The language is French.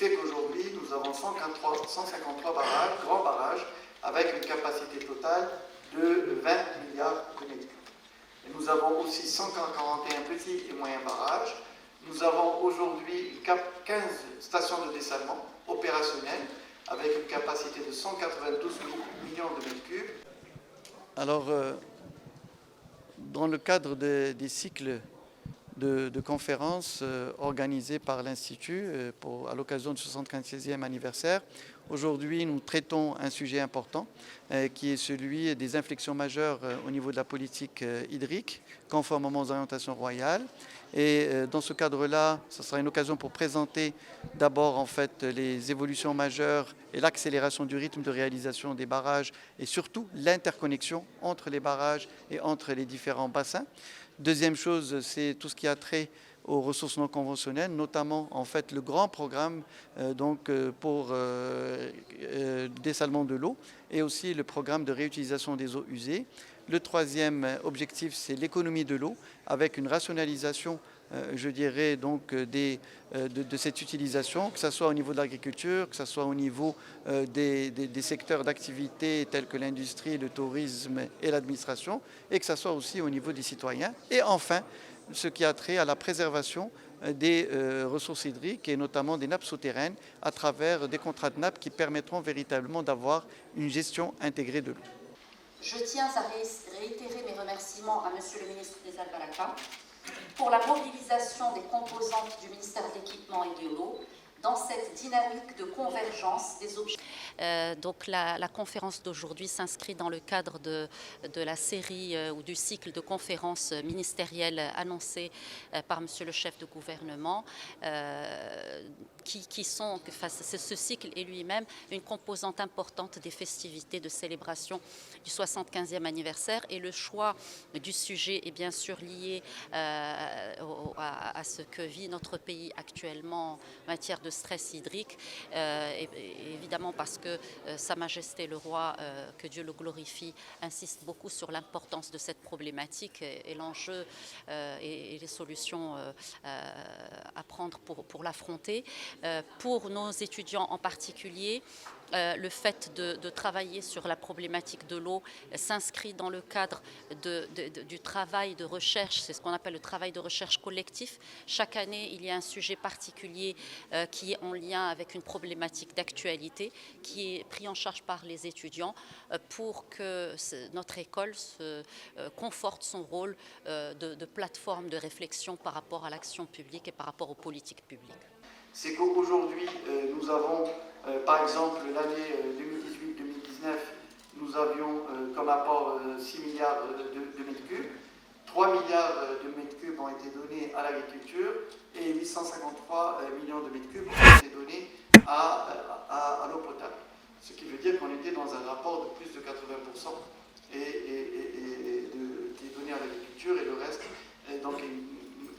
fait qu'aujourd'hui, nous avons 153 barrages, grands barrages, avec une capacité totale de 20 milliards de mètres cubes. Et nous avons aussi 141 petits et moyens barrages. Nous avons aujourd'hui 15 stations de dessalement opérationnelles, avec une capacité de 192 millions de mètres cubes. Alors, dans le cadre des cycles de conférences organisées par l'Institut à l'occasion du 75e anniversaire, aujourd'hui, nous traitons un sujet important qui est celui des inflexions majeures au niveau de la politique hydrique, conformément aux orientations royales. Et dans ce cadre-là, ce sera une occasion pour présenter d'abord en fait les évolutions majeures et l'accélération du rythme de réalisation des barrages et surtout l'interconnexion entre les barrages et entre les différents bassins. Deuxième chose, c'est tout ce qui a trait aux ressources non conventionnelles, notamment en fait le grand programme pour le dessalement de l'eau et aussi le programme de réutilisation des eaux usées. Le troisième objectif, c'est l'économie de l'eau avec une rationalisation, je dirais, donc, de cette utilisation, que ce soit au niveau de l'agriculture, que ce soit au niveau des secteurs d'activité tels que l'industrie, le tourisme et l'administration, et que ce soit aussi au niveau des citoyens. Et enfin, ce qui a trait à la préservation des ressources hydriques et notamment des nappes souterraines à travers des contrats de nappes qui permettront véritablement d'avoir une gestion intégrée de l'eau. Je tiens à réitérer mes remerciements à Monsieur le ministre des Albalaka pour la mobilisation des composantes du ministère de l'Équipement et de l'eau dans cette dynamique de convergence des objectifs. Donc la conférence d'aujourd'hui s'inscrit dans le cadre de la série ou du cycle de conférences ministérielles annoncées par Monsieur le chef de gouvernement, ce cycle est lui-même une composante importante des festivités de célébration du 75e anniversaire, et le choix du sujet est bien sûr lié à ce que vit notre pays actuellement en matière de stress hydrique, évidemment parce que Sa Majesté le Roi, que Dieu le glorifie, insiste beaucoup sur l'importance de cette problématique et l'enjeu et les solutions à prendre pour l'affronter. Pour nos étudiants en particulier, le fait de travailler sur la problématique de l'eau s'inscrit dans le cadre du travail de recherche, c'est ce qu'on appelle le travail de recherche collectif. Chaque année, il y a un sujet particulier qui est en lien avec une problématique d'actualité, qui est pris en charge par les étudiants pour que notre école conforte son rôle de plateforme de réflexion par rapport à l'action publique et par rapport aux politiques publiques. C'est qu'aujourd'hui, nous avons, par exemple, l'année 2018-2019, nous avions comme apport 6 milliards de mètres cubes. 3 milliards de mètres cubes ont été donnés à l'agriculture et 853 millions de mètres cubes ont été donnés à l'eau potable. Ce qui veut dire qu'on était dans un rapport